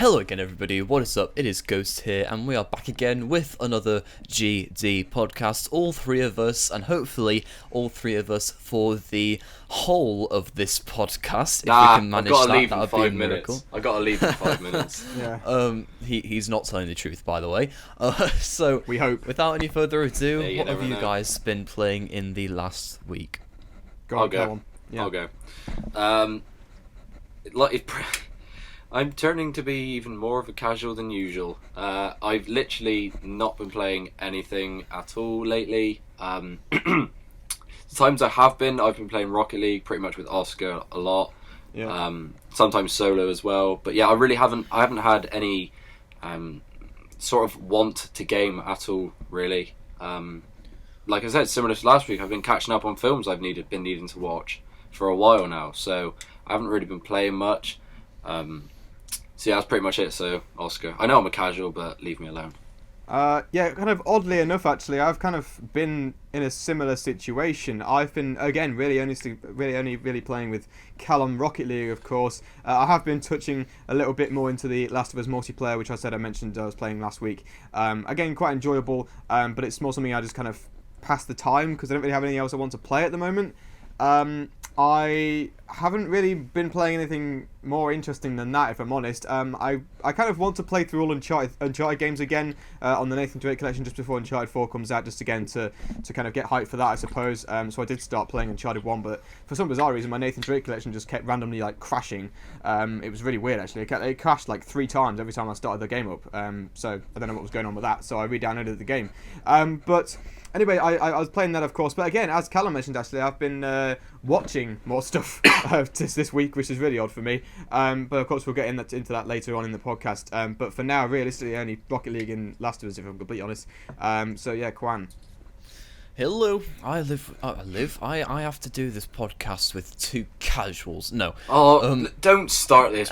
Hello again, everybody. What is up? It is Ghost here, and we are back again with another GD podcast. All three of us, and hopefully all three of us for the whole of this podcast. If we can manage that would be a miracle. I gotta leave in 5 minutes. Yeah. He's not telling the truth, by the way. So we hope. Without any further ado, Yeah, what have you know. guys been playing in the last week? I'll go. I'm turning to be even more of a casual than usual. I've literally not been playing anything at all lately. The times I have been, I've been playing Rocket League pretty much with Oscar a lot. Yeah. Sometimes solo as well. But yeah, I haven't had any sort of want to game at all, really. Like I said, similar to last week, I've been catching up on films I've been needing to watch for a while now. So I haven't really been playing much. So yeah, that's pretty much it. So, Oscar, I know I'm a casual, but leave me alone. Yeah, kind of oddly enough, actually, I've kind of been in a similar situation. I've been, again, really playing with Callum Rocket League, of course. I have been touching a little bit more into the Last of Us multiplayer, which I mentioned I was playing last week. Again, quite enjoyable, but it's more something I just kind of pass the time, because I don't really have anything else I want to play at the moment. I haven't really been playing anything more interesting than that, if I'm honest. I kind of want to play through all Uncharted games again on the Nathan Drake collection just before Uncharted 4 comes out, just again to kind of get hyped for that, I suppose. So I did start playing Uncharted 1, but for some bizarre reason my Nathan Drake collection just kept randomly crashing. It was really weird, actually. It crashed 3 times every time I started the game up. So I don't know what was going on with that, so I re-downloaded the game. But anyway, I was playing that, of course, but again, as Callum mentioned, actually, I've been watching more stuff this week, which is really odd for me. But of course, we'll get into that later on in the podcast. But for now, realistically, only Rocket League and Last of Us, if I'm completely honest. So yeah, Kwan. Hello, I have to do this podcast with two casuals. No. Don't start this.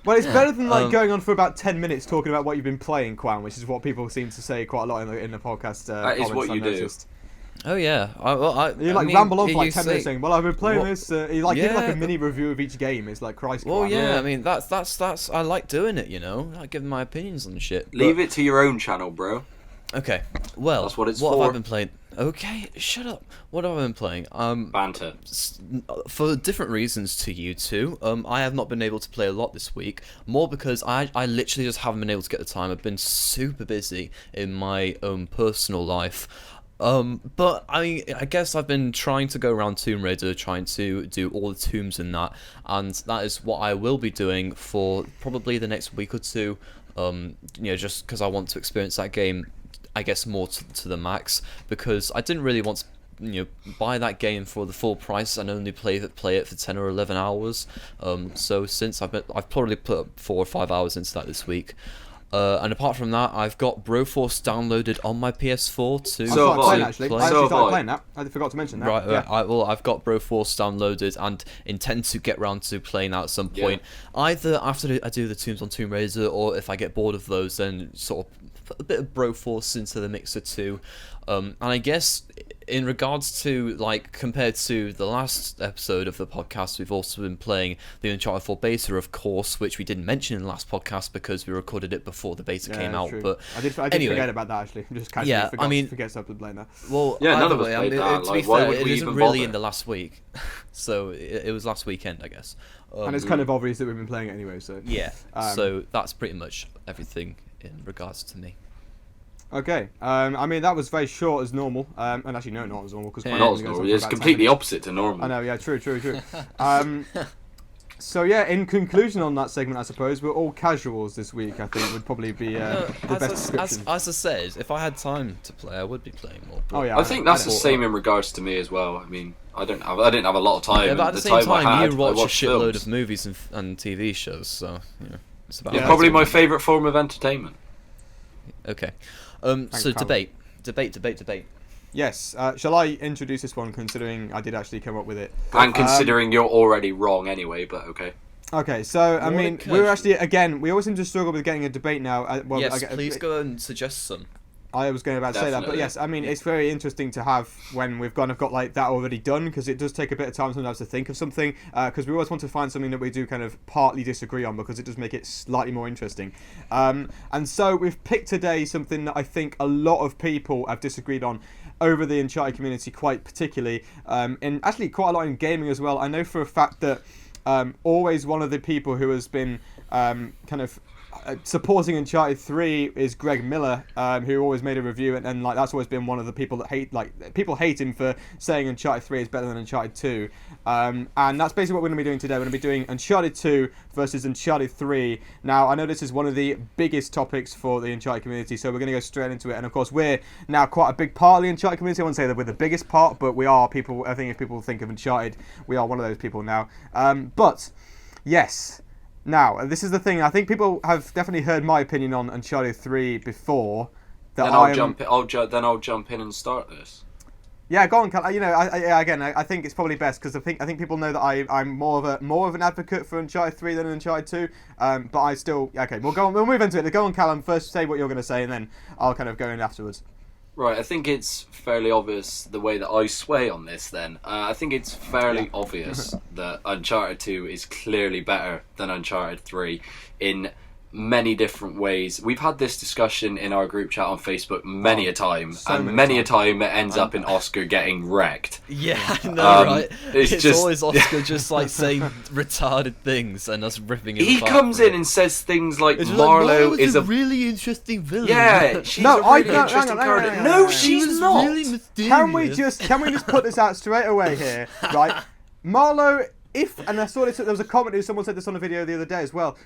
Well, it's better than going on for about 10 minutes talking about what you've been playing, Kwan, which is what people seem to say quite a lot in the podcast. That is what you do. Oh yeah, you ramble on for 10 minutes saying, "Well, I've been playing this." You give a mini review of each game. It's like Christ. Well, yeah, I mean that's I like doing it. I give my opinions on shit. Leave it to your own channel, bro. Okay, well, that's what it's for. What have I been playing? Okay, shut up. What have I been playing? Banter. For different reasons to you two, I have not been able to play a lot this week. More because I literally just haven't been able to get the time. I've been super busy in my own personal life. But I mean, I guess I've been trying to go around Tomb Raider, trying to do all the tombs in that, and that is what I will be doing for probably the next week or two. Just because I want to experience that game, I guess, more to the max, because I didn't really want to buy that game for the full price and only play it for 10 or 11 hours. So since I've probably put 4 or 5 hours into that this week. And apart from that, I've got Broforce downloaded on my PS4 too. I started playing, actually. I actually started playing that. I forgot to mention that. Right, yeah. I've got Broforce downloaded and intend to get round to playing that at some point. Yeah. Either after I do the Tombs on Tomb Raider, or if I get bored of those, then sort of put a bit of Broforce into the mixer too. And I guess in regards to, compared to the last episode of the podcast, we've also been playing the Uncharted 4 beta, of course, which we didn't mention in the last podcast because we recorded it before the beta came out. True. But I did forget about that, actually. Just casually forget something playing that. Well, none of us way, played that. To be fair, it isn't really in the last week. So it was last weekend, I guess. And it's kind of obvious that we've been playing it anyway, so... Yeah, so that's pretty much everything in regards to me. Okay, I mean, that was very short as normal, and actually, no, not as normal, because not as normal, it's completely opposite to normal. I know, yeah, true. So yeah, in conclusion on that segment, I suppose, we're all casuals this week, I think, would probably be the best description. As I said, if I had time to play, I would be playing more. Oh yeah, I think that's the same in regards to me as well. I mean, I didn't have a lot of time. Yeah, but at the same time, you watch a shitload of movies and TV shows, so, it's about... It's probably my favourite form of entertainment. Okay. Thanks, so Callum. debate. Yes. Shall I introduce this one, considering I did actually come up with it? And considering you're already wrong anyway, but okay. Okay, so, I mean, we were actually, again, we always seem to struggle with getting a debate now. Yes, please go and suggest some. I was going about to say that, but Definitely. yes, I mean, it's very interesting to have when we've kind of got like that already done, because it does take a bit of time sometimes to think of something, because we always want to find something that we do kind of partly disagree on, because it does make it slightly more interesting. And so we've picked today something that I think a lot of people have disagreed on over the Uncharted community, quite particularly, and actually quite a lot in gaming as well. I know for a fact that always one of the people who has been kind of supporting Uncharted 3 is Greg Miller, who always made a review, and like that's always been one of the people that people hate him for saying Uncharted 3 is better than Uncharted 2, and that's basically what we're going to be doing today. We're going to be doing Uncharted 2 versus Uncharted 3. Now, I know this is one of the biggest topics for the Uncharted community, so we're going to go straight into it, and of course we're now quite a big part of the Uncharted community. I wouldn't say that we're the biggest part, but we are people. I think if people think of Uncharted, we are one of those people now. But yes. Now, this is the thing. I think people have definitely heard my opinion on Uncharted 3 before. Then I'll jump in and start this. Yeah, go on, Cal. You know, I think it's probably best because I think people know that I'm more of an advocate for Uncharted 3 than Uncharted 2. But I still We'll go on. We'll move into it. Go on, Callum. First, say what you're going to say, and then I'll kind of go in afterwards. Right, I think it's fairly obvious the way that I sway on this then. I think it's fairly obvious that Uncharted 2 is clearly better than Uncharted 3 in many different ways. We've had this discussion in our group chat on Facebook many a time, and many a time it ends up in Oscar getting wrecked. Yeah, I know, right? It's just always Oscar just like saying retarded things and us ripping him He apart comes for in it. and says things like It's Marlo like, is a really interesting villain. Yeah, she's No, a really hang on, interesting hang on, character. hang on, hang on, No, hang on. she's was not. really mysterious. Can we just put this out straight away here, right? Marlo, and I saw this. There was a comment. Someone said this on a video the other day as well.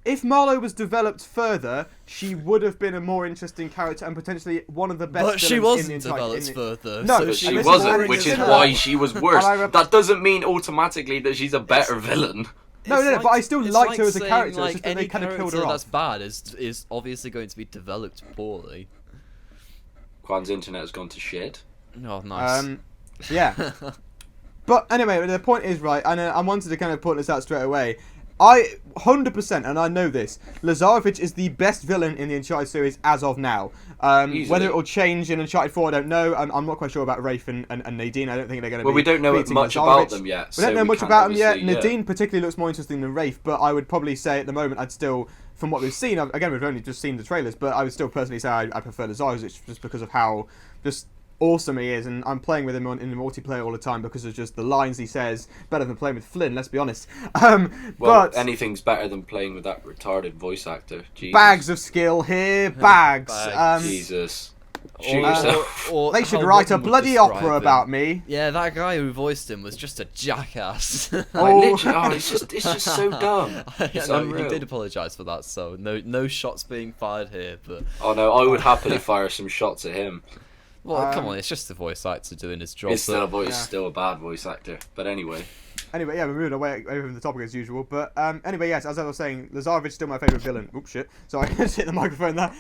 If Marlo was developed further, she would have been a more interesting character and potentially one of the best. But she villains wasn't developed further. No, so But And she this is wasn't, what which it is is. why she was worse. And I That doesn't mean automatically that she's a better villain. No, but I still it's liked her as a saying, character. Like, It's just that any they kind of killed her character that's off. bad is obviously going to be developed poorly. Quan's internet has gone to shit. Oh, nice. Yeah. But anyway, the point is, right, and I wanted to kind of put this out straight away. I 100%, and I know this, Lazarevich is the best villain in the Uncharted series as of now. Whether it will change in Uncharted 4, I don't know. I'm not quite sure about Rafe and Nadine. I don't think they're going to be. Well, we don't know beating much Lazarevich. about them yet. We don't know much can't about them yet. obviously- Nadine particularly looks more interesting than Rafe, but I would probably say at the moment I'd still, from what we've seen, again we've only just seen the trailers, but I would still personally say I prefer Lazarevich just because of how just awesome he is, and I'm playing with him in the multiplayer all the time because of just the lines he says. Better than playing with Flynn, let's be honest. Well, But anything's better than playing with that retarded voice actor. Jesus. bags of skill here, bags. Jesus. Or- Shoot yourself. or They should how write a Robin would bloody describe opera him. about me. Yeah, that guy who voiced him was just a jackass. Literally, it's just so dumb. Yeah, It's no, unreal. he did apologise for that, so no shots being fired here. But Oh no, I would happily fire some shots at him. well, come on, it's just the voice actor doing his job. It's still but- still a bad voice actor. But anyway. Anyway, yeah, we're moving away from the topic as usual. But anyway, yes, as I was saying, Lazarevich is still my favourite villain. Oops, shit. Sorry, I just hit the microphone there.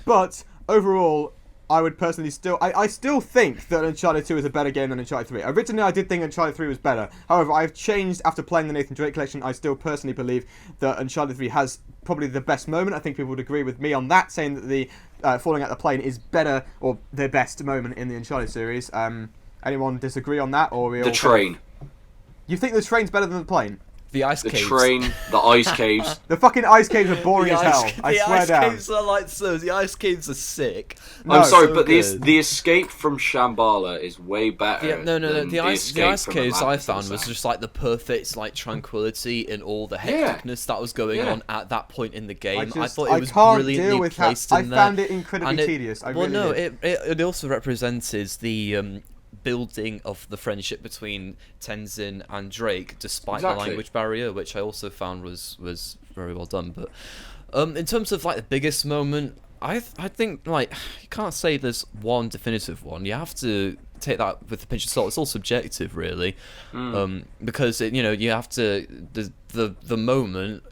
But overall, I would personally I still think that Uncharted 2 is a better game than Uncharted 3. Originally, I did think Uncharted 3 was better. However, I've changed after playing the Nathan Drake collection. I still personally believe that Uncharted 3 has probably the best moment. I think people would agree with me on that, saying that the falling out the plane is better, or the best moment in the Uncharted series. Anyone disagree on that? Or we The all train. You think the train's better than the plane? The ice The caves. train, the ice caves. The fucking ice caves are boring as hell. I the swear ice down. caves are like so. The ice caves are sick. No, I'm sorry, so but good. the escape from Shambhala is way better. Yeah, no. than The ice escape from caves I Atlantis found and was stuff. just like the perfect like tranquility in all the Yeah. hecticness that was going Yeah. on at that point in the game. I just- thought it was can't brilliantly deal with that. placed I in there. found it incredibly And tedious. I well, really no, did. it also represented the building of the friendship between Tenzin and Drake, despite the Exactly. language barrier, which I also found was very well done. But in terms of like the biggest moment, I think like you can't say there's one definitive one. You have to take that with a pinch of salt. It's all subjective, really, because you have to the moment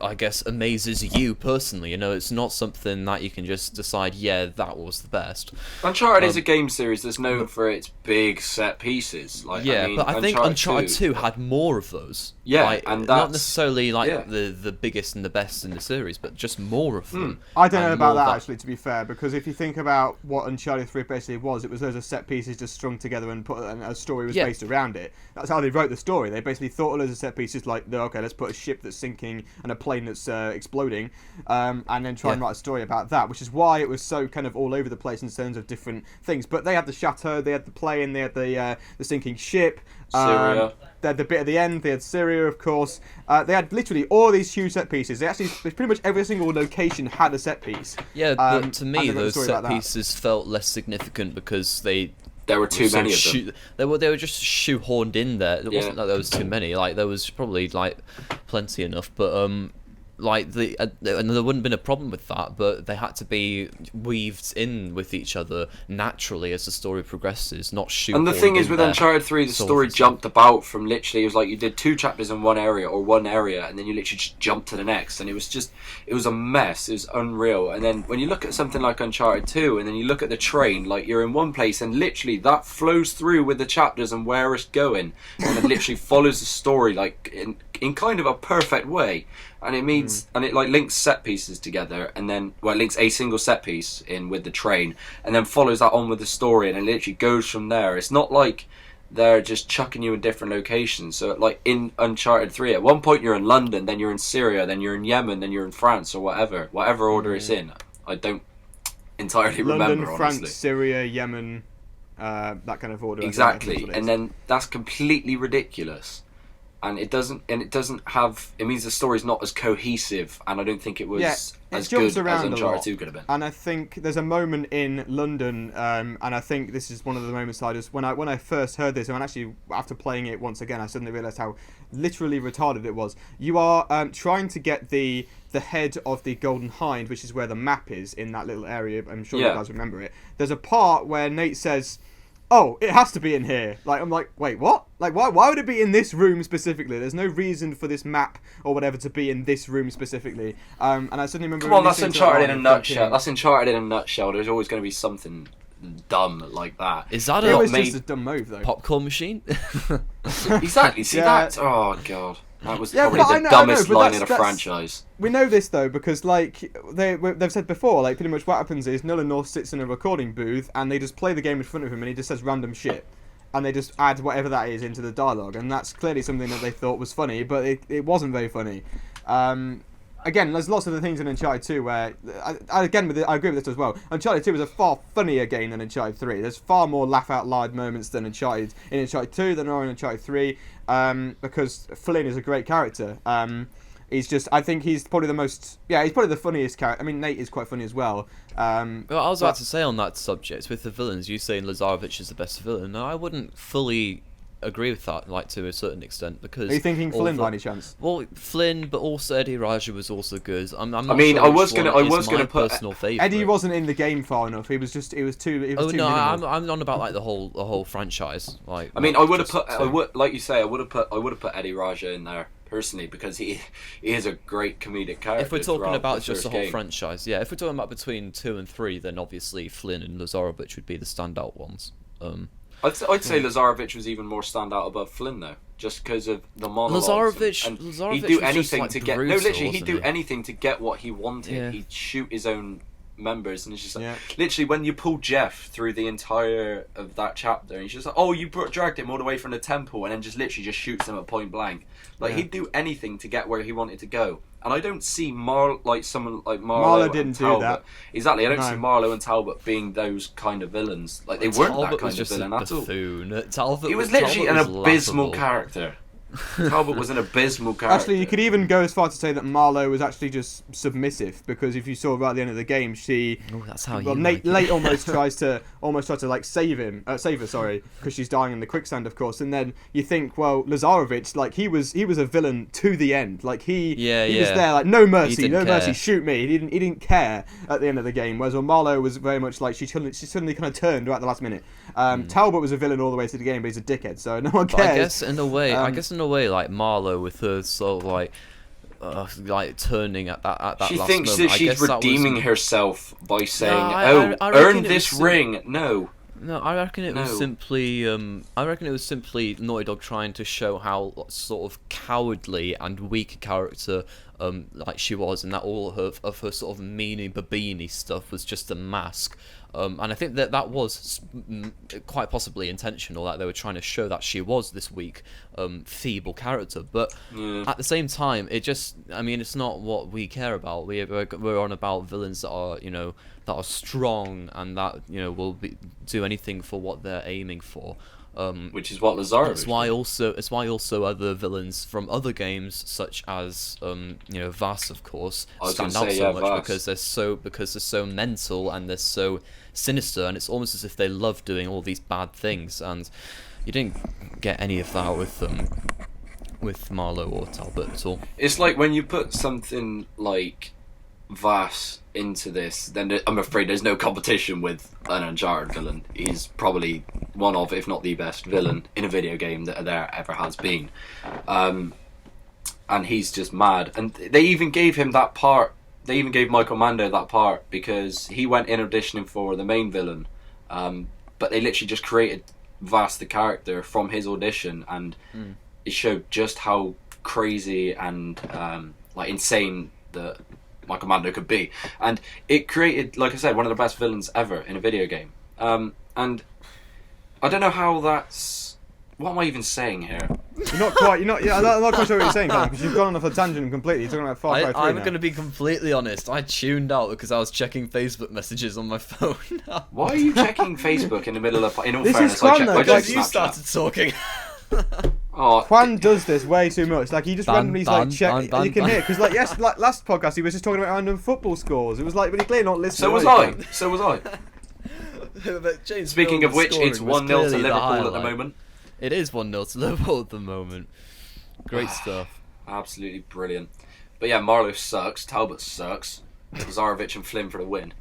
I guess, amazes you personally. You know, it's not something that you can just decide, yeah, that was the best. Uncharted is a game series that's known for its big set pieces. Like, Yeah, I mean, but I think Uncharted 2 had more of those. Yeah, like, and not that's... necessarily like yeah. the biggest and the best in the series, but just more of them. I don't know And about more that, actually, to be fair, because if you think about what Uncharted 3 basically was, it was loads of set pieces just strung together and a story was based around it. That's how they wrote the story. They basically thought of loads of set pieces like, okay, let's put a ship that's sinking and a plane that's exploding, and then try and write a story about that, which is why it was so kind of all over the place in terms of different things. But they had the chateau, they had the plane, they had the sinking ship. Syria. They had the bit at the end, they had Syria, of course. They had literally all these huge set pieces. They actually, pretty much every single location had a set piece. Yeah, but to me, and they wrote a those story set about that. pieces felt less significant because There were too many of them. They were just shoehorned in there. It wasn't like there was too many. Like there was probably like plenty enough, but like and there wouldn't have been a problem with that. But they had to be weaved in with each other naturally as the story progresses, not shoehorned. And the thing is, in with there. Uncharted 3, the story jumped about from literally, it was like you did 2 chapters in one area, and then you literally just jumped to the next, and it was a mess. It was unreal. And then when you look at something like Uncharted 2, and then you look at the train, like you're in one place, and literally that flows through with the chapters and where it's going, and it literally follows the story like in kind of a perfect way. And it means, and it like links set pieces together, and then it links a single set piece in with the train, and then follows that on with the story, and it literally goes from there. It's not like they're just chucking you in different locations. So like in Uncharted 3, at one point you're in London, then you're in Syria, then you're in Yemen, then you're in France, or whatever order it's in. I don't entirely remember, London, France, honestly. Syria, Yemen, that kind of order. Exactly, and then that's completely ridiculous. And it doesn't have. It means the story's not as cohesive, and I don't think it was as good as Uncharted 2 could have been. And I think there's a moment in London, and I think this is one of the moments I just when I first heard this, and actually after playing it once again, I suddenly realised how literally retarded it was. You are trying to get the head of the Golden Hind, which is where the map is in that little area. I'm sure you guys remember it. There's a part where Nate says, "Oh, it has to be in here." Like, I'm like, wait, what? Like, why would it be in this room specifically? There's no reason for this map or whatever to be in this room specifically. And I suddenly remember... Come on, that's Uncharted in a nutshell. That's Uncharted in a nutshell. There's always going to be something dumb like that. Is that it was just a dumb move, though. popcorn machine? Exactly. See that? Oh, God. That was probably but the dumbest line in a that's franchise. We know this though because like they've said before, like pretty much what happens is Nolan North sits in a recording booth and they just play the game in front of him and he just says random shit, and they just add whatever that is into the dialogue, and that's clearly something that they thought was funny, but it wasn't very funny. Again, there's lots of the things in Uncharted 2 where, I agree with this as well. Uncharted 2 is a far funnier game than Uncharted 3. There's far more laugh out loud moments than in Uncharted 2 than are in Uncharted 3, because Flynn is a great character. I think he's probably he's probably the funniest character. I mean, Nate is quite funny as well. Well, I was about to say on that subject, with the villains, you saying Lazarevich is the best villain. No, I wouldn't fully agree with that, like to a certain extent, because... Are you thinking Flynn by any chance? Well, Flynn, but also Eddie Raja was also good. I'm not I mean, sure I was which gonna one is put my personal favourite. Eddie wasn't in the game far enough. He was too no, minimal. I'm on about like the whole franchise. Like, I mean, I would have put, like you say, I would have put Eddie Raja in there personally, because he is a great comedic character. If we're talking about just the whole game. franchise, yeah. If we're talking about between 2 and 3, then obviously Flynn and Lazarevich would be the standout ones. I'd say Lazarevich was even more standout above Flynn though, just because of the monologues. Lazarevich he'd do was anything just, like, to get. brutal, No, literally, he'd wasn't do he? anything to get what he wanted. Yeah. He'd shoot his own members, and it's just like, literally when you pull Jeff through the entire of that chapter, and he's just like, oh, you dragged him all the way from the temple, and then just literally just shoots him at point blank. Like he'd do anything to get where he wanted to go. And I don't see someone like Marlowe didn't and do Talbot. that. Exactly, I don't see Marlowe and Talbot being those kind of villains. Like they weren't that Talbot kind was of just villain a at all. buffoon. Talbot, He was literally an Talbot was abysmal laughable. character. Talbot was an abysmal character. Actually, you could even go as far to say that Marlowe was actually just submissive, because if you saw right at the end of the game, that's how Nate almost tries to like save her, because she's dying in the quicksand, of course. And then you think, well, Lazarevich, like he was a villain to the end. Like he was there, like no mercy, shoot me. He didn't care at the end of the game. Whereas Marlowe was very much like she suddenly kind of turned right at the last minute. Talbot was a villain all the way to the game, but he's a dickhead, so no one cares. I guess in a way, like Marlowe with her sort of like like turning at that She last thinks moment. that I she's guess that was- redeeming herself by saying, I reckon earn it this was ring. No. No, I reckon it was No. simply. I reckon it was simply Naughty Dog trying to show how sort of cowardly and weak a character, like she was, and that all of her sort of meanie babini stuff was just a mask. And I think that was quite possibly intentional, that they were trying to show that she was this weak, feeble character. But at the same time, it's not what we care about. We're on about villains that are, that are strong and that, will do anything for what they're aiming for. Which is what Lazaro. It's why also other villains from other games, such as Vass, of course, stand out so much because they're so mental and they're so sinister, and it's almost as if they love doing all these bad things, and you didn't get any of that with Marlowe or Talbot at all. It's like when you put something like Vass into this, then I'm afraid there's no competition with an Uncharted villain. He's probably one of, if not the best villain in a video game that there ever has been. And he's just mad. And they even gave him that part. They even gave Michael Mando that part because he went in auditioning for the main villain. But they literally just created Vass the character from his audition, and it showed just how crazy and insane the Michael Mando could be, and it created, like I said, one of the best villains ever in a video game. And I don't know how that's. What am I even saying here? You're not quite. Yeah, I'm not quite sure what you're saying, because you've gone off a tangent completely. You're talking about Far Cry 3 I'm now. going to be completely honest. I tuned out because I was checking Facebook messages on my phone. Why are you checking Facebook in the middle of? In all This fairness, is fun, though, I because checked you Snapchat. started talking. Oh, Juan does this way too much. Like, he just randomly ban, check. ban, You can ban. hear, because last podcast he was just talking about random football scores. It was like, but he clearly not listening. so was I. So was I. But James Speaking of Milner's which, it's scoring was 1-0 to clearly the Liverpool at the highlight. moment. It is 1-0 to Liverpool at the moment. Great stuff. Absolutely brilliant. But yeah, Marlowe sucks. Talbot sucks. Lazarevic and Flynn for the win.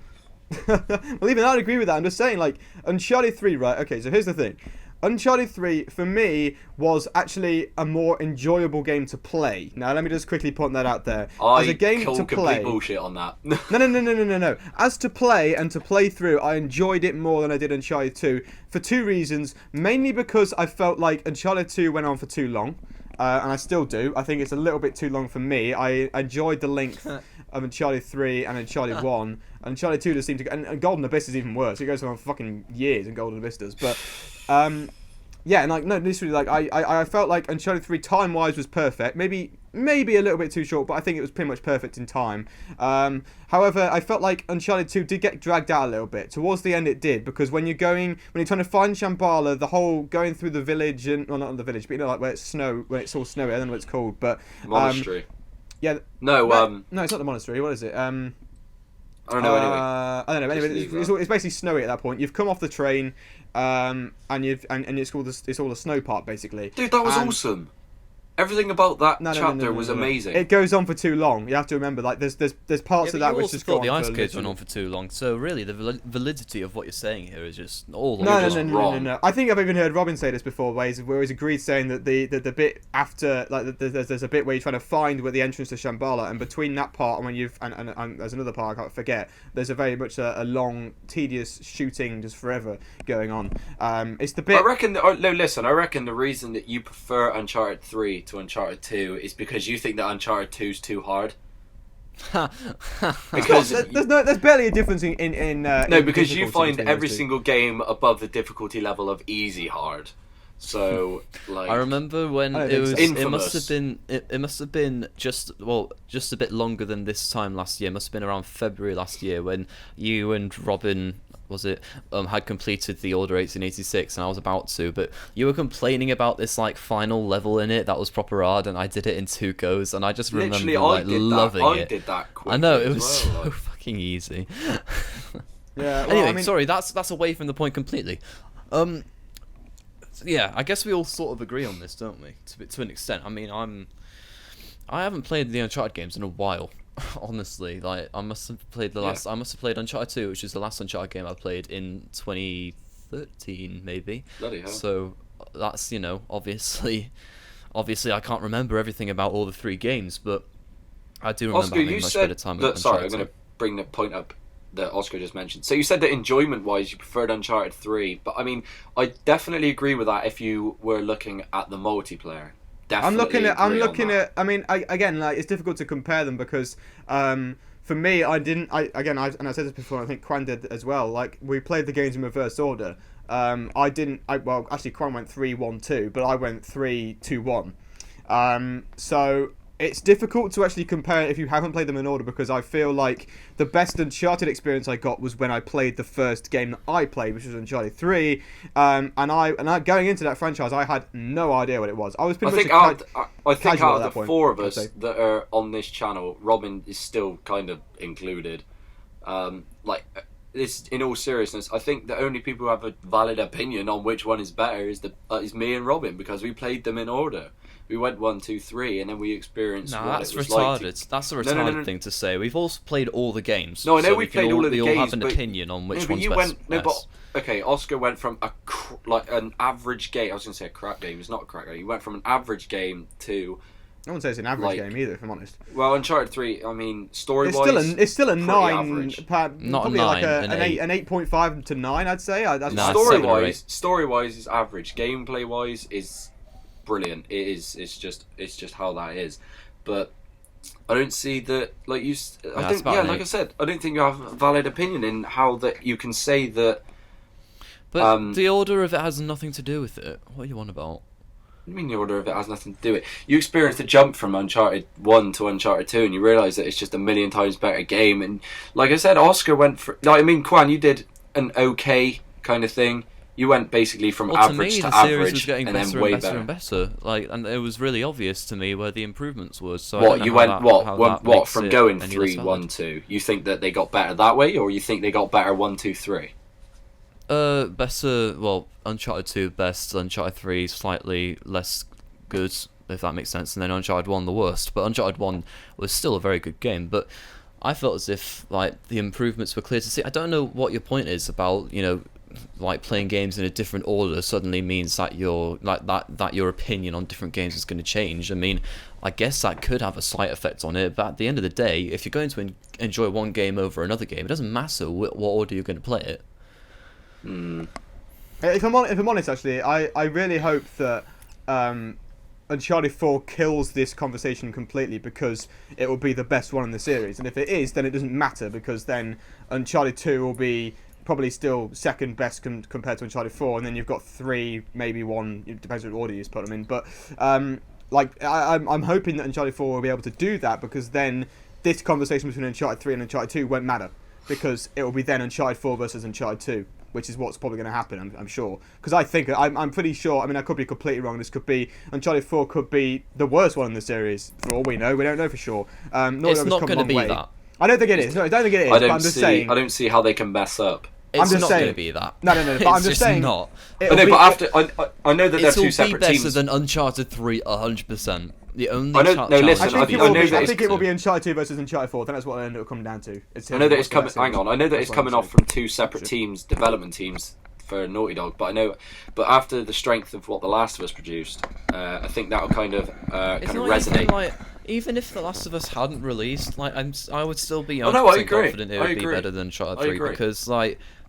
Well, even I'd agree with that. I'm just saying, like, Uncharted 3, right? Okay, so here's the thing. Uncharted 3, for me, was actually a more enjoyable game to play. Now, let me just quickly point that out there. As a game call to play... complete bullshit on that. No. As to play and to play through, I enjoyed it more than I did Uncharted 2 for two reasons. Mainly because I felt like Uncharted 2 went on for too long. And I still do. I think it's a little bit too long for me. I enjoyed the length of Uncharted 3 and Uncharted 1. Uncharted 2 just seemed to go... And Golden Abyss is even worse. It goes on for fucking years in Golden Abyss does. But... yeah, and like, no, literally, like, I felt like Uncharted 3 time-wise was perfect. Maybe a little bit too short, but I think it was pretty much perfect in time. However, I felt like Uncharted 2 did get dragged out a little bit. Towards the end it did, because when you're trying to find Shambhala, the whole going through the village, and, well, not the village, but like when it's all snowy, I don't know what it's called, but... Monastery. Yeah. No, no, it's not the monastery, what is it? I don't know, anyway. I don't know. Anyway, it's basically snowy at that point. You've come off the train, and it's all a snow park basically. Dude, that was awesome. Everything about that chapter was amazing. It goes on for too long. You have to remember, like, there's parts of that which just go on. The ice for caves literally... went on for too long. So really, the validity of what you're saying here is just all. No. I think I've even heard Robin say this before, where he's agreed saying that the bit after, like, there's a bit where you're trying to find where the entrance to Shambhala, and between that part and when you've and there's another part I can't forget. There's a very much a long, tedious shooting just forever going on. It's the bit. I reckon the reason that you prefer Uncharted 3 to Uncharted 2 is because you think that Uncharted 2 is too hard. Because there's barely a difference in no, because you find every single game above the difficulty level of easy hard. So, like, I remember when it was. Infamous. It must have been just a bit longer than this time last year. It must have been around February last year when you and Robin, had completed the Order 1886, and I was about to, but you were complaining about this like final level in it that was proper hard, and I did it in 2 goes, and I just remember loving it. I did that quickly. I know, it was well, so fucking easy. Yeah. Well, Anyway, sorry, that's away from the point completely. Yeah, I guess we all sort of agree on this, don't we? To an extent. I mean, I haven't played the Uncharted games in a while. Honestly, like, I must have played Uncharted 2, which is the last Uncharted game I played in 2013, maybe. Bloody hell. So that's, obviously I can't remember everything about all the 3 games, but I do remember Oscar, having you much said better time. that. Sorry, I'm going to bring the point up that Oscar just mentioned. So you said that enjoyment-wise, you preferred Uncharted 3, but I mean, I definitely agree with that. If you were looking at the multiplayer, definitely. I'm looking at. I mean, again, like, it's difficult to compare them because. For me, I said this before. I think Kwan did as well. Like, we played the games in reverse order. Actually, Kwan went 3-1-2, but I went 3-2-1. So it's difficult to actually compare if you haven't played them in order, because I feel like the best Uncharted experience I got was when I played the first game that I played, which was Uncharted 3. And I going into that franchise, I had no idea what it was. I was pretty much I think out of the four of us say. that are on this channel, Robin is still kind of included. This, in all seriousness, I think the only people who have a valid opinion on which one is better is me and Robin, because we played them in order. We went 1, 2, 3, and then we experienced. No, what that's it was retarded. like to... That's a retarded thing to say. We've all played all the games. No, I know so we played all of the games. We all have an but, opinion on which one's you best. But okay, Oscar went from an average game. I was going to say a crap game. It's not a crap game. He went from an average game to. I wouldn't say it's an average game either, if I'm honest. Well, Uncharted 3, I mean, story-wise, it's still a 9. Not probably a 9, like an 8.5 to 9, I'd say. Story-wise is average. Gameplay-wise is brilliant. It's just how that is. But I don't see that, like you. Like I said, I don't think you have a valid opinion in how that you can say that. But the order of it has nothing to do with it. What are you on about? I mean, the order of it has nothing to do with it. You experience the jump from Uncharted 1 to Uncharted 2, and you realise that it's just a million times better game. And like I said, Oscar went for. Kwan, you did an okay kind of thing. You went basically from average to average, the series was getting and better then way and better and better. And it was really obvious to me where the improvements was. So from going 3-1-2? You think that they got better that way, or you think they got better 1-2-3? Better. Well, Uncharted 2 best, Uncharted 3 slightly less good, if that makes sense, and then Uncharted 1 the worst. But Uncharted 1 was still a very good game. But I felt as if the improvements were clear to see. I don't know what your point is about playing games in a different order suddenly means that your opinion on different games is going to change. I mean, I guess that could have a slight effect on it, but at the end of the day, if you're going to enjoy one game over another game, it doesn't matter what order you're going to play it. If I'm honest, actually, I really hope that Uncharted 4 kills this conversation completely, because it will be the best one in the series. And if it is, then it doesn't matter, because then Uncharted 2 will be probably still second best compared to Uncharted 4, and then you've got 3, maybe 1. It depends what order you put them in. But I'm hoping that Uncharted 4 will be able to do that, because then this conversation between Uncharted 3 and Uncharted 2 won't matter, because it will be then Uncharted 4 versus Uncharted 2, which is what's probably going to happen, I'm sure. Because I'm pretty sure, I mean, I could be completely wrong, this could be, Uncharted 4 could be the worst one in the series, for all we know. We don't know for sure. It's not going to be that. I don't think it is. No, I don't think it is, but I'm just saying. I don't see how they can mess up. It's not going to be that. No, but I'm just saying. Not. I know that they're two separate teams. It'll be better than Uncharted 3 100%. The only I think it will be Uncharted 2 versus Uncharted 4. I think that's what it'll end up coming down to. I know that it's coming. Hang on, I know that it's coming off from two separate teams, development teams for Naughty Dog. But after the strength of what The Last of Us produced, I think that'll kind of resonate. Even if The Last of Us hadn't released, I would still be confident it would be better than Uncharted 3, because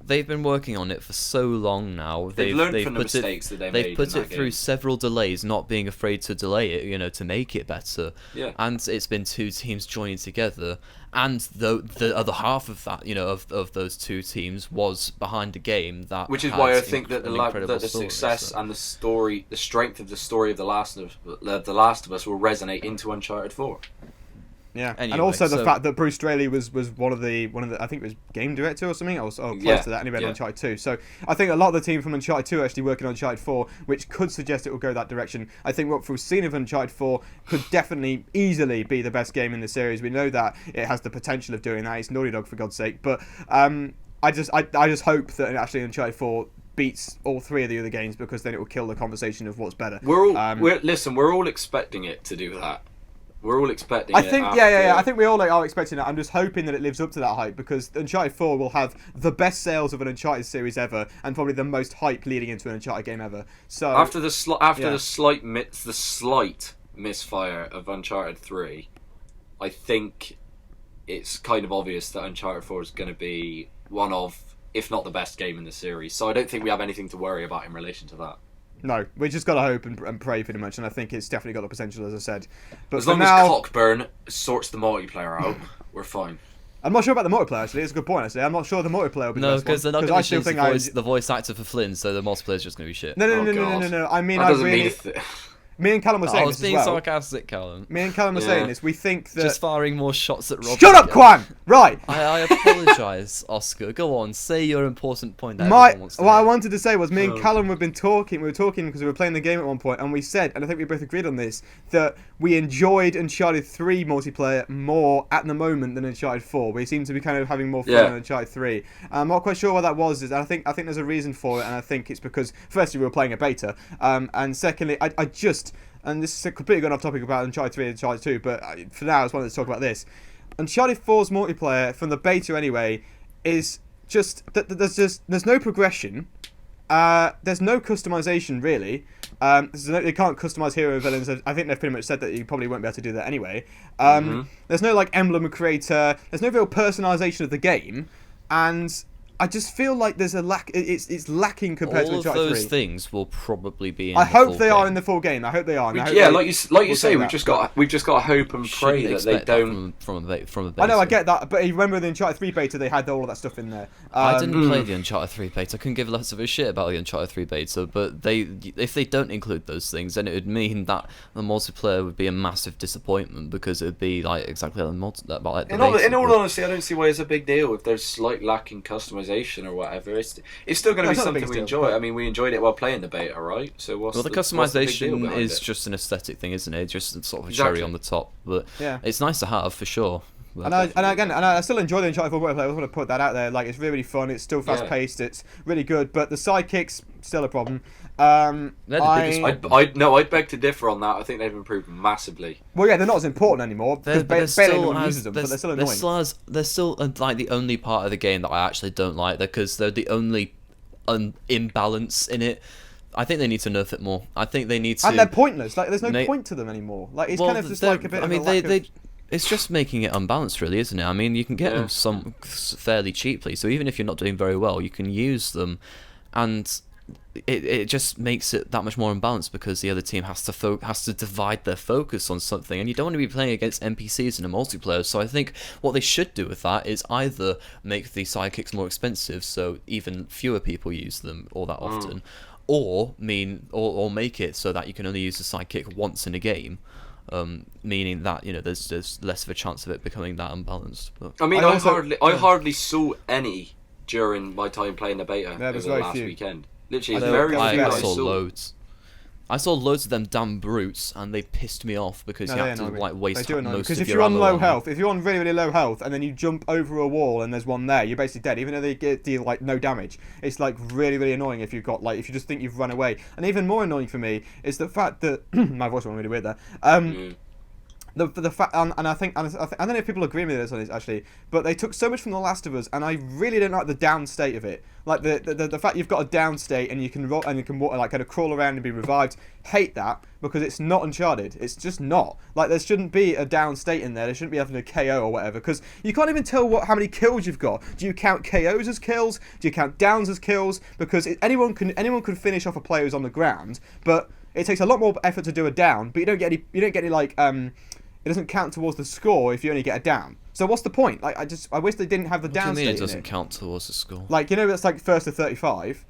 they've been working on it for so long now. They've learned from the mistakes that they made. They've put it through several delays, not being afraid to delay it, to make it better. Yeah. And it's been two teams joining together, and the other half of that, of those two teams was behind a game that. Which is why I think that the success and the story, the strength of the story of The Last of Us will resonate into Uncharted 4. Yeah, anyway, and also the fact that Bruce Straley was one of the I think it was game director or something, or close to that, and he read Uncharted 2. So I think a lot of the team from Uncharted 2 are actually working on Uncharted 4, which could suggest it will go that direction. I think what we've seen of Uncharted 4 could definitely easily be the best game in the series. We know that it has the potential of doing that. It's Naughty Dog, for God's sake. But I just hope that actually Uncharted 4 beats all 3 of the other games, because then it will kill the conversation of what's better. We're all expecting it to do that. We're all expecting it. I think we all are expecting that. I'm just hoping that it lives up to that hype, because Uncharted 4 will have the best sales of an Uncharted series ever, and probably the most hype leading into an Uncharted game ever. So after the slight misfire of Uncharted 3, I think it's kind of obvious that Uncharted 4 is going to be one of, if not the best game in the series. So I don't think we have anything to worry about in relation to that. No, we just got to hope and pray pretty much, and I think it's definitely got the potential, as I said. But as long as Cockburn sorts the multiplayer out, we're fine. I'm not sure about the multiplayer, actually. It's a good point, actually. I'm not sure the multiplayer will be the No, best because they're not I going still to think change the voice actor for Flynn, so the multiplayer is just going to be shit. No. I mean, I really... Me and Callum were saying I was this as being well. sarcastic, Callum. Me and Callum were saying this. We think that... Just firing more shots at Rob. Shut up, Kwan! Right! I apologise, Oscar. Go on, say your important point. That What I wanted to say was me and Callum have been talking. We were talking because we were playing the game at one point, and we said, and I think we both agreed on this, that we enjoyed Uncharted 3 multiplayer more at the moment than Uncharted 4. We seem to be kind of having more fun in Uncharted 3. I'm not quite sure what that was. I think there's a reason for it, and I think it's because, firstly, we were playing a beta, and secondly, I just... And this is completely gone off topic about Uncharted 3 and Uncharted 2, but for now I just wanted to talk about this. Uncharted 4's multiplayer, from the beta anyway, is just... There's no progression. There's no customization, really. They can't customize hero and villains. I think they've pretty much said that you probably won't be able to do that anyway. There's no, like, emblem creator. There's no real personalization of the game. And... I just feel like there's a lack. It's lacking compared to Uncharted 3. All of those things will probably be in I the full hope they game. are in the full game. I hope they are. Like you say, we've just got to hope and pray that they don't. From a beta. I know, I get that, but you remember the Uncharted 3 beta, they had all of that stuff in there. I didn't play the Uncharted 3 beta. I couldn't give less of a shit about the Uncharted 3 beta, but if they don't include those things, then it would mean that the multiplayer would be a massive disappointment because it would be like exactly like the beta. In all honesty, I don't see why it's a big deal if there's slight lacking customization or whatever. It's still going to be something we enjoy. I mean, we enjoyed it while playing the beta, right? So the customization is just an aesthetic thing, isn't it? Just sort of a cherry on the top, but it's nice to have for sure. And I still enjoy the Uncharted 4 multiplayer. I want to put that out there. Like, it's really, really fun. It's still fast paced. It's really good, but the sidekicks still a problem. I'd beg to differ on that. I think they've improved massively. Well, yeah, they're not as important anymore because barely anyone uses them, but they're still annoying. They're still like the only part of the game that I actually don't like, because they're the only imbalance in it. I think they need to nerf it more. I think they need to. And they're pointless. Like, there's no point to them anymore. Like, it's kind of just like a bit. It's just making it unbalanced, really, isn't it? I mean, you can get them some fairly cheaply, so even if you're not doing very well, you can use them, and it just makes it that much more unbalanced because the other team has to divide their focus on something, and you don't want to be playing against NPCs in a multiplayer. So I think what they should do with that is either make the sidekicks more expensive, so even fewer people use them all that often, or make it so that you can only use the sidekick once in a game. Meaning that there's less of a chance of it becoming that unbalanced. But I mean, I hardly saw any during my time playing the beta over the last weekend. Literally, I saw loads. I saw loads of them damn brutes, and they pissed me off because you have to waste most of your ammo. Because if you're on low health, if you're on really, really low health, and then you jump over a wall and there's one there, you're basically dead. Even though they deal like no damage, it's like really, really annoying if you've got if you just think you've run away. And even more annoying for me is the fact that my voice went really weird there. The fact, and I don't know if people agree with us on this actually, but they took so much from The Last of Us, and I really don't like the down state of it. Like the fact you've got a down state and you can roll and you can like kind of crawl around and be revived. Hate that because it's not Uncharted. It's just not. Like, there shouldn't be a down state in there. There shouldn't be having a KO or whatever, because you can't even tell how many kills you've got. Do you count KOs as kills? Do you count downs as kills? Because anyone can finish off a player who's on the ground, but it takes a lot more effort to do a down. But you don't get any like it doesn't count towards the score if you only get a down. So what's the point? Like, I wish they didn't have the down state in it. What do you mean it doesn't count towards the score? Like, it's like first to 35.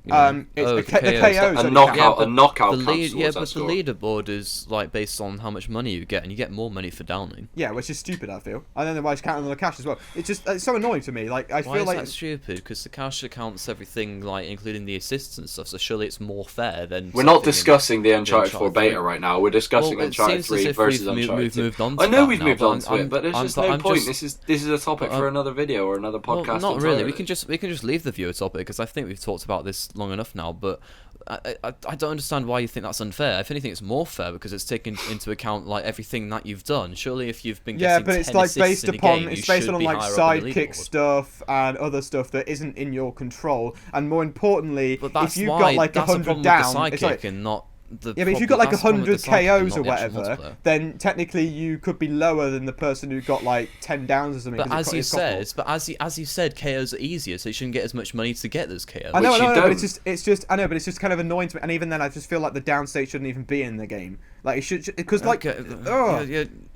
Yeah. The KOs a knockout the counts towards the that score. leaderboard is like based on how much money you get, and you get more money for downing. Yeah, which is stupid, I feel. I don't know why it's counting on the cash as well. It's so annoying to me. Like, I why feel is like that stupid? Because the cash accounts everything, like including the assists and stuff. So surely it's more fair than. We're not discussing the Uncharted 4 beta right now. We're discussing Uncharted 3 versus Uncharted 2. Moved on to I know that we've now, moved on to it, but there's just no point. This is a topic for another video or another podcast. Well, not entirely. really. We can just leave the viewer topic because I think we've talked about this long enough now. But I don't understand why you think that's unfair. If anything, it's more fair because it's taken into account like everything that you've done. Surely, if you've been getting but it's 10 like assists based in a game, it's based on like sidekick stuff and other stuff that isn't in your control. And more importantly, but that's if you've why, got like that's 100 a down, problem with the it's sidekick like, and not the Yeah, but if you've got like that's the problem 100 with the side, KOs not or the actual whatever, multiplayer. then technically you could be lower than the person who got like 10 downs or something. But as you said, KOs are easier, so you shouldn't get as much money to get those KOs. I know, Which you but don't. it's just I know, but it's just kind of annoying to me. And even then, I just feel like the down state shouldn't even be in the game. Like it should, because like,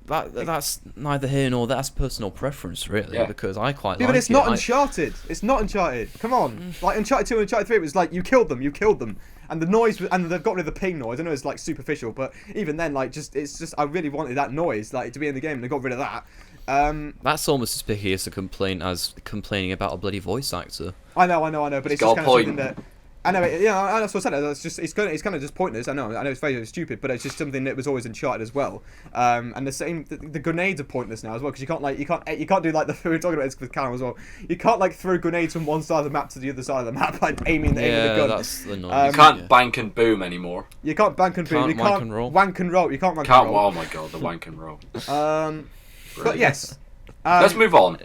that's neither here nor there. That's personal preference, really, Yeah. because I quite yeah, like but it's it. not Uncharted. It's not Uncharted. Come on, like Uncharted 2 and Uncharted 3, it was like you killed them, and the noise, and they've got rid of the ping noise. I know it's like superficial, but even then, like it's just I really wanted that noise like to be in the game, and they got rid of that. That's almost as picky as a complaint as complaining about a bloody voice actor. I know, but it's got just a kind of point. something that. I know, that's what I said. It's just it's kind of just pointless. I know it's very stupid, but it's just something that was always Uncharted as well. And the same, the grenades are pointless now as well because you can't do like we were talking about this with Callum as well. You can't like throw grenades from one side of the map to the other side of the map like aiming with a gun. That's annoying. You can't bank and boom anymore. You can't bank and boom. You can't wank and roll. wank and roll. You can't wank Can't. and roll. Oh my god, the wank and roll. But yes. Let's move on.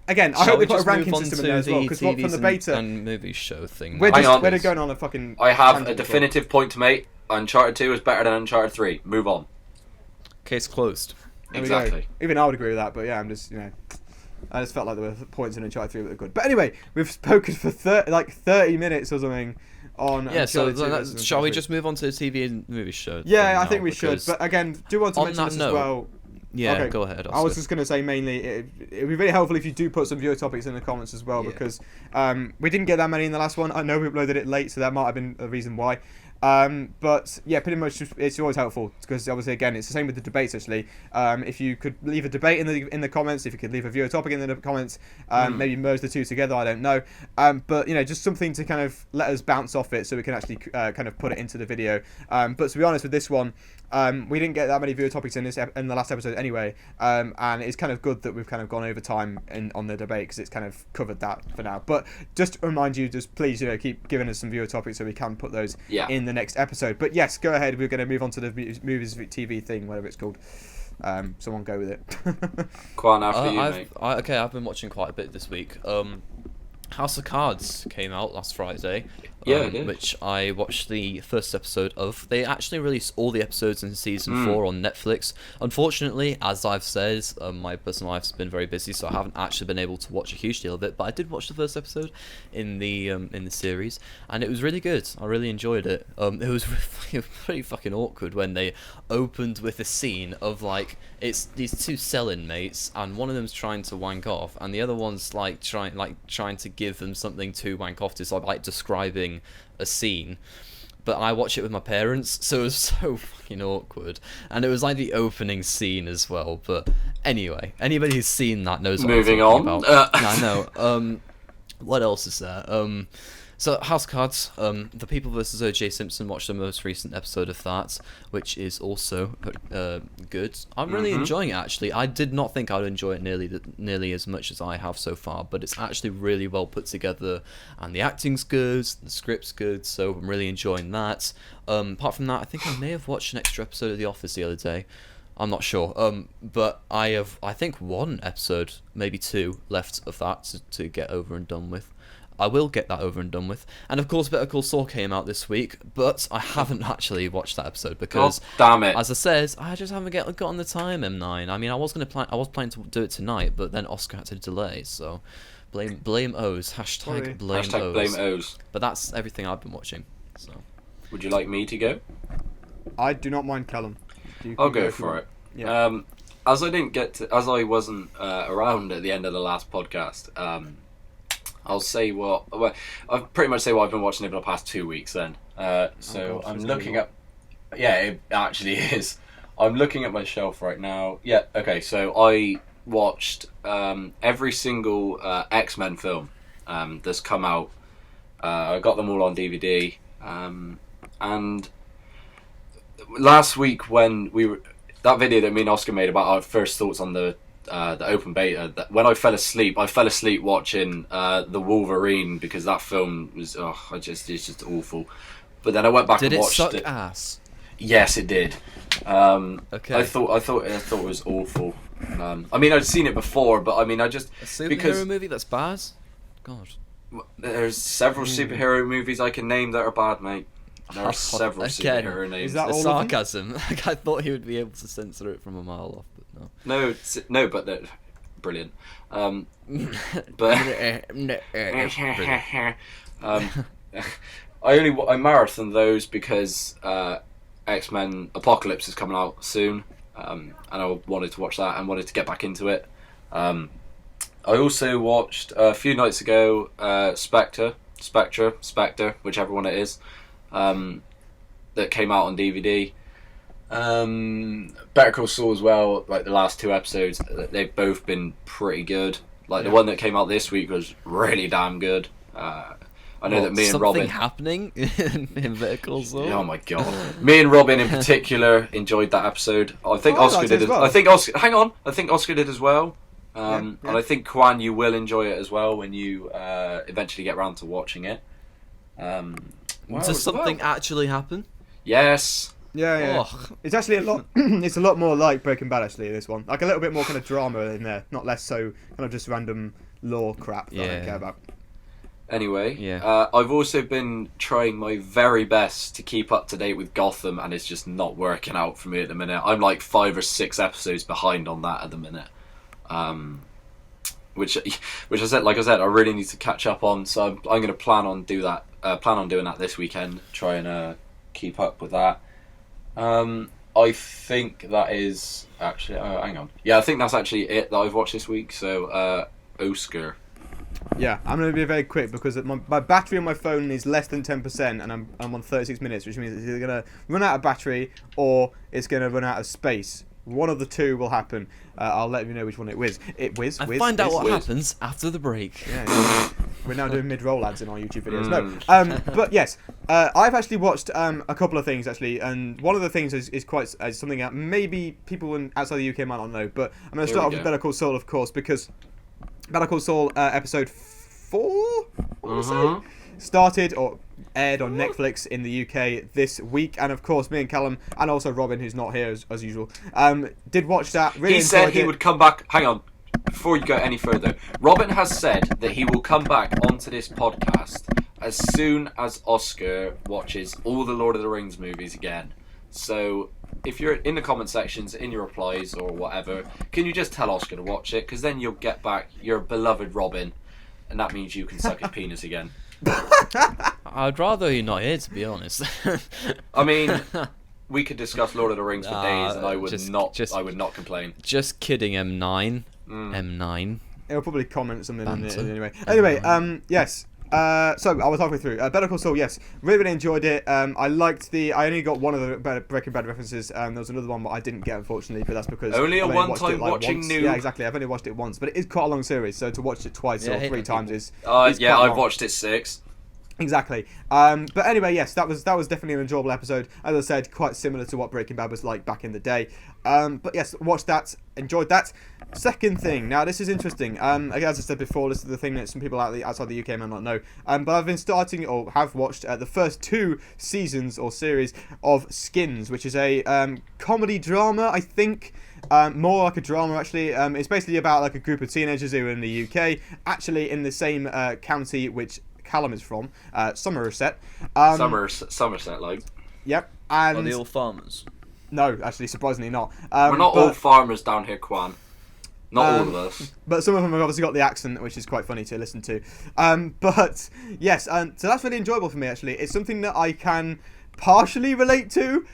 Again, I Shall hope we they put a just move ranking on system in to there as well the because from TVs the beta, and movie show thing? we're Hang on. going on a fucking. I have tangent a as well. definitive point to make. Uncharted 2 is better than Uncharted 3. Move on. Case closed. There we go. Exactly. Even I would agree with that, but yeah, I'm just, I just felt like there were points in Uncharted 3 that were good. But anyway, we've spoken for 30 minutes or something on Yeah, so Uncharted 2 versus shall we Uncharted 3. just move on to the TV and movie show? Yeah, thing I now, think we should. because- But again, do want to on mention that this note- as well. Yeah, Okay. go ahead. I was Oscar. just going to say mainly it'd be really helpful if you do put some viewer topics in the comments as well Yeah. because we didn't get that many in the last one. I know we uploaded it late, so that might have been a reason why. But yeah, pretty much it's always helpful because obviously again it's the same with the debates actually. If you could leave a debate in the comments, if you could leave a viewer topic in the comments, maybe merge the two together. I don't know, but just something to kind of let us bounce off it so we can actually kind of put it into the video. But to be honest with this one. We didn't get that many viewer topics in the last episode anyway, and it's kind of good that we've kind of gone over time on the debate because it's kind of covered that for now. But just to remind you, just please keep giving us some viewer topics so we can put those in the next episode. But yes, go ahead. We're going to move on to the movies TV thing, whatever it's called. Someone go with it. Quan, after you, mate. I've been watching quite a bit this week. House of Cards came out last Friday, Yeah, it did. which I watched the first episode of. They actually released all the episodes in season 4 on Netflix. Unfortunately, as I've said, my personal life's been very busy, so I haven't actually been able to watch a huge deal of it. But I did watch the first episode in the series, and it was really good. I really enjoyed it. It was pretty fucking awkward when they opened with a scene of like it's these two selling mates, and one of them's trying to wank off, and the other one's trying to give them something to wank off to, so like describing a scene. But I watch it with my parents, so it was so fucking awkward, and it was like the opening scene as well. But anyway, anybody who's seen that knows what Moving I'm on. talking about. I know. What else is there? So House of Cards, The People vs. O.J. Simpson, watched the most recent episode of that, which is also good. I'm really enjoying it, actually. I did not think I would enjoy it nearly as much as I have so far, but it's actually really well put together, and the acting's good, the script's good, so I'm really enjoying that. Apart from that, I think I may have watched an extra episode of The Office the other day. I'm not sure, but I think one episode, maybe two, left of that to get over and done with. I will get that over and done with. And of course, Better Call Saul came out this week, but I haven't actually watched that episode because, damn it. as I said, I just haven't gotten the time. M9. I mean, I was planning to do it tonight, but then Oscar had to delay. So, blame O's. Hashtag blame O's. Hashtag blame O's. But that's everything I've been watching. So, Would you like me to go? I do not mind Callum. I'll go for it. Yeah. As I wasn't around at the end of the last podcast, I'll say I'll pretty much say what I've been watching over the past 2 weeks then. So I'm looking at... Yeah, it actually is. I'm looking at my shelf right now. Yeah, okay, so I watched every single X-Men film that's come out. I got them all on DVD. And last week when that video that me and Oscar made about our first thoughts on the open beta, when I fell asleep watching the Wolverine because that film was it's just awful. But then I went back and watched it. Did it suck ass? Yes, it did. Okay. I thought it was awful. I mean, I'd seen it before, but I mean, A superhero movie that's bad? God. There's several superhero movies I can name that are bad, mate. There are several Again, superhero names. Is that The all of them? sarcasm. Like, I thought he would be able to censor it from a mile off, but no. No, but no, brilliant. But Brilliant. I marathon those because X-Men Apocalypse is coming out soon, and I wanted to watch that and wanted to get back into it. I also watched a few nights ago Spectre, whichever one it is, that came out on DVD. Better Call Saul as well. Like the last 2 episodes, they've both been pretty good. Like the one that came out this week was really damn good. I know that me and Robin. Something happening in Better Call Saul. Oh my god! Me and Robin in particular enjoyed that episode. I think I Oscar liked it did. as well. I think Oscar. Hang on. I think Oscar did as well. Yeah. And I think you will enjoy it as well when you eventually get round to watching it. Does something actually happen? Yes. Yeah. Oh. It's actually a lot. It's a lot more like Breaking Bad actually. This one, like a little bit more kind of drama in there, not less so kind of just random lore crap that I don't care about. Anyway, Yeah. I've also been trying my very best to keep up to date with Gotham, and it's just not working out for me at the minute. I'm like 5 or 6 episodes behind on that at the minute, which I said, I really need to catch up on. So I'm going to plan on doing that this weekend. Try and keep up with that. I think that is actually. Hang on. Yeah, I think that's actually it that I've watched this week. So, Oscar. Yeah, I'm going to be very quick because my battery on my phone is less than 10%, and I'm on 36 minutes, which means it's either going to run out of battery or it's going to run out of space. One of the two will happen. I'll let you know which one it whiz. Find out what happens after the break. Yeah. We're now doing mid-roll ads in our YouTube videos. No, but yes, I've actually watched a couple of things actually, and one of the things is quite something that maybe people outside the UK might not know. But I'm going to start off with Better Call Saul, of course, because Better Call Saul episode 4, started or aired on Netflix in the UK this week, and of course me and Callum and also Robin, who's not here as usual, did watch that. Really he said he enjoyed it. would come back. Hang on, before you go any further, Robin has said that he will come back onto this podcast as soon as Oscar watches all the Lord of the Rings movies again. So if you're in the comment sections, in your replies or whatever, can you just tell Oscar to watch it? Because then you'll get back your beloved Robin, and that means you can suck his penis again. I'd rather you're not here, to be honest. I mean, we could discuss Lord of the Rings for days, and I would just- I would not complain. Just kidding, M9. M9. He'll probably comment something in it anyway. Anyway, yes. So I was halfway through. Better Call Saul, yes, really enjoyed it. I liked I only got one of the Breaking Bad references. There was another one that I didn't get, unfortunately, but that's because Only a I've only watched one-time it, like, watching once. noob. Yeah, exactly. I've only watched it once, but it is quite a long series, so to watch it twice or 3 times is I've quite long. watched it 6. Exactly. But anyway, yes, that was definitely an enjoyable episode. As I said, quite similar to what Breaking Bad was like back in the day. But yes, watched that, enjoyed that. Second thing, now this is interesting. As I said before, this is the thing that some people outside the UK might not know. But I've been starting, or have watched, the first 2 seasons or series of Skins, which is a comedy drama, I think. More like a drama, actually. It's basically about like a group of teenagers who are in the UK, actually in the same county which Callum is from, Somerset. Somerset, like. Yep. And Are they all farmers? no, actually, surprisingly not. We're not all farmers down here, Kwan. Not all of us. But some of them have obviously got the accent, which is quite funny to listen to. But yes, so that's really enjoyable for me, actually. It's something that I can partially relate to.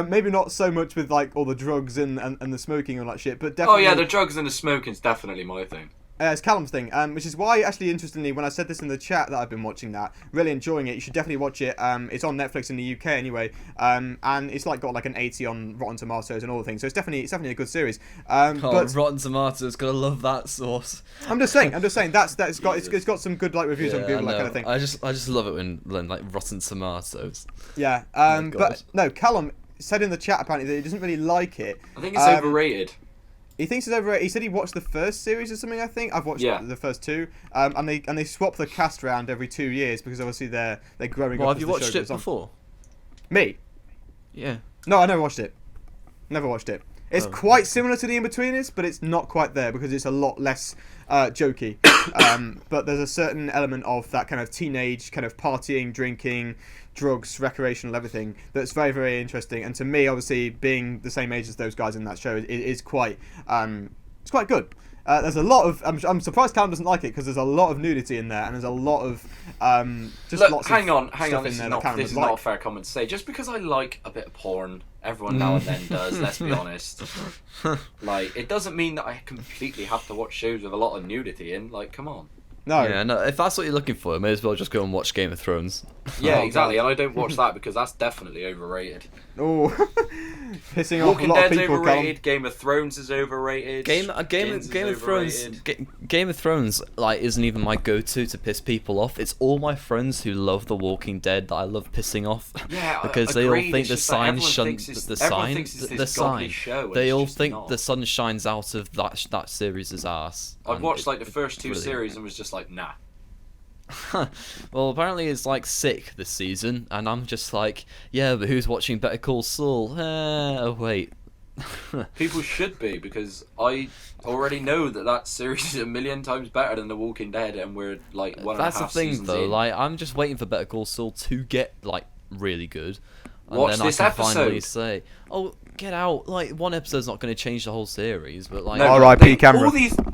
Maybe not so much with like all the drugs and the smoking and all that shit, but definitely. Oh yeah, the drugs and the smoking is definitely my thing. It's Callum's thing, which is why, actually, interestingly, when I said this in the chat that I've been watching that, really enjoying it, you should definitely watch it. It's on Netflix in the UK anyway, and it's like got like an 80 on Rotten Tomatoes and all the things, so it's definitely a good series. But Rotten Tomatoes, gotta love that sauce. I'm just saying it's got some good like reviews on Google, that kind of thing. I just love it when like Rotten Tomatoes. Yeah, God. but no, Callum said in the chat apparently that he doesn't really like it. I think it's overrated. He thinks it's overrated. He said he watched the first series or something, I think. I've watched the first 2. And they swap the cast around every 2 years because obviously they're growing up. Well, have you as the watched show it goes on. before? Me? Yeah. No, I never watched it. Never watched it. It's quite similar to The In-Betweeners, but it's not quite there because it's a lot less jokey. But there's a certain element of that kind of teenage kind of partying, drinking, drugs, recreational, everything. That's very, very interesting. And to me, obviously, being the same age as those guys in that show, it is quite it's quite good. There's a lot of. I'm surprised Callum doesn't like it because there's a lot of nudity in there, and there's a lot of just Look, lots hang of on. stuff This in is there that Callum this is doesn't not a like. fair comment to say. Just because I like a bit of porn, everyone now and then does. Let's be honest. Like, it doesn't mean that I completely have to watch shows with a lot of nudity in. Like, come on. No. Yeah, no. If that's what you're looking for, may as well just go and watch Game of Thrones. Yeah, Oh, exactly. God. And I don't watch that because that's definitely overrated. Oh, pissing off Walking a lot of Dead's people, overrated. Game of Thrones is overrated. Game Skins of is Thrones. overrated. Game of Thrones like isn't even my go-to to piss people off. It's all my friends who love The Walking Dead that I love pissing off. Yeah, because they all agreed. think It's the just that sign everyone shun thinks it's- the everyone sign thinks it's the this godly sign. show, and They it's all just think not. the sun shines out of that series' ass. I've and watched like the first two brilliant. series and was just like, nah. Well, apparently it's like sick this season, and I'm just like, yeah, but who's watching Better Call Saul? Oh wait. People should be, because I already know that series is a million times better than The Walking Dead, and we're like one and a half That's the thing, seasons though. in. Like, I'm just waiting for Better Call Saul to get like really good, and Watch then this I can finally episode. say, "Oh, get out!" Like, one episode's not going to change the whole series, but like, No, R.I.P. Cameron.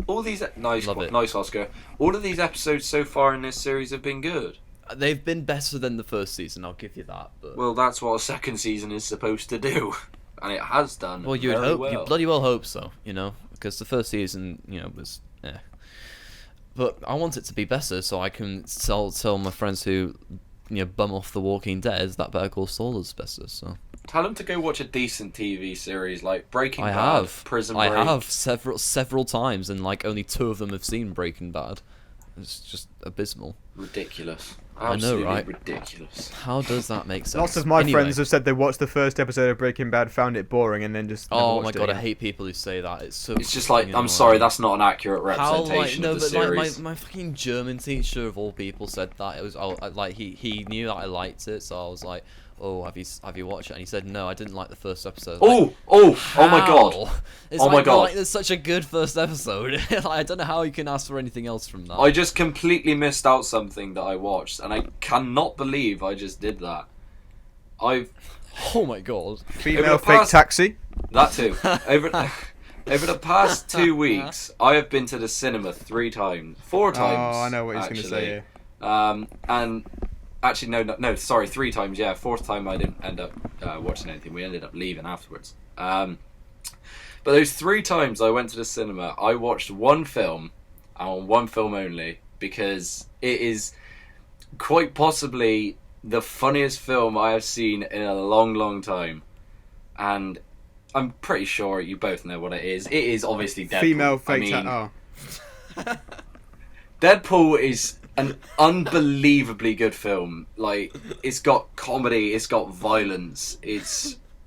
All these nice, Love it. nice Oscar. All of these episodes so far in this series have been good. they've been better than the first season. I'll give you that. But Well, that's what a second season is supposed to do, and it has done. well, you'd very hope, well. you bloody well hope so, because the first season, was, But I want it to be better, so I can tell my friends who, bum off The Walking Dead that Better Call Saul is better. So Tell them to go watch a decent TV series like Breaking I Bad, have, Prison Break. I have several times, and like only 2 of them have seen Breaking Bad. It's just abysmal. Ridiculous. I know, Absolutely right? ridiculous. How does that make sense? Lots of my Anyway. friends have said they watched the first episode of Breaking Bad, found it boring, and then just never Oh my watched it god, I again. hate people who say that. It's so. It's just like, fucking I'm sorry, annoying. that's not an accurate How representation no, of the but like series. my fucking German teacher of all people said that it was like he knew that I liked it, so I was like, oh, have you watched it? And he said no, I didn't like the first episode. Like, Oh my god. how? It's Oh like, my God. Like, there's such a good first episode. Like, I don't know how you can ask for anything else from that. I just completely missed out something that I watched, and I cannot believe I just did that. Oh my god. Female Over the fake past- taxi. That too. Over the past 2 weeks, I have been to the cinema 4 times. Oh, I know what he's going to say here. And actually, no, sorry, 3 times. Yeah, 4th time I didn't end up watching anything. We ended up leaving afterwards. But those 3 times I went to the cinema, I watched one film, and one film only, because it is quite possibly the funniest film I have seen in a long, long time. And I'm pretty sure you both know what it is. It is obviously Deadpool. Female I fake mean, taxi. Deadpool is an unbelievably good film. Like, it's got comedy, it's got violence. It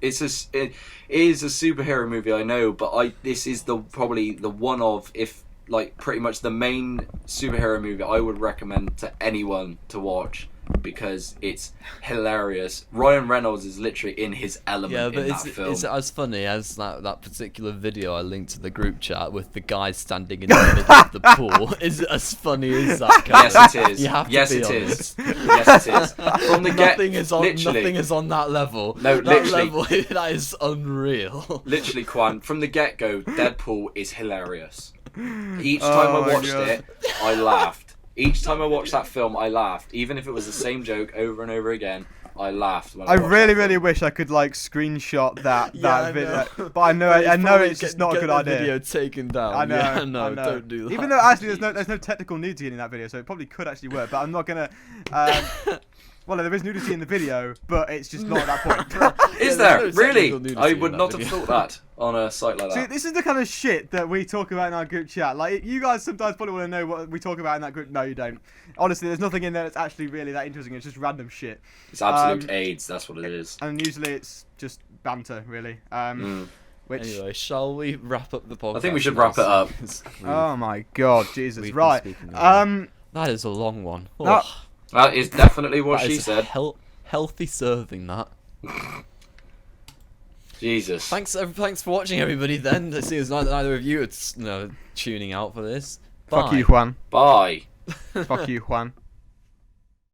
is a superhero movie, I know, but this is probably the one of, if like pretty much the main superhero movie I would recommend to anyone to watch, because it's hilarious. Ryan Reynolds is literally in his element Yeah, but in that film. it's as funny as that particular video I linked to the group chat with the guy standing in the middle of the pool. Is it as funny as that? Yes, it is. You have to Yes, be it honest. is. Yes, it is. From the Nothing is on. literally, Nothing is on that level. No, that literally. level that is unreal. Literally, Quan, from the get-go, Deadpool is hilarious. Each time Oh I my watched God. it, I laughed. Each time I watched that film, I laughed. Even if it was the same joke over and over again, I laughed. When I watched really, that really film. wish I could like screenshot that Yeah, I video, know. but I know Probably it's just get- not a get good the idea. Video taken down. I know, Yeah, no, I know. don't do that. Even though actually there's no technical nudity in that video, so it probably could actually work. But I'm not gonna. Well, there is nudity in the video, but it's just not at that point. Is Yeah, there? there's no Really? technical nudity I in would that not have video. thought that on a site like See, that. this is the kind of shit that we talk about in our group chat. Like, you guys sometimes probably want to know what we talk about in that group. No, you don't. Honestly, there's nothing in there that's actually really that interesting. It's just random shit. It's absolute AIDS, that's what it is. And usually it's just banter, really. Which, Anyway, shall we wrap up the podcast? I think we should wrap it up. oh my god, Jesus. we've been Right. speaking about that is a long one. No. Oh, That is definitely what that she is said. Healthy serving that. Jesus. Thanks for watching, everybody. Then it seems neither of you are tuning out for this. fuck Bye. you, Juan. Bye. Fuck you, Juan.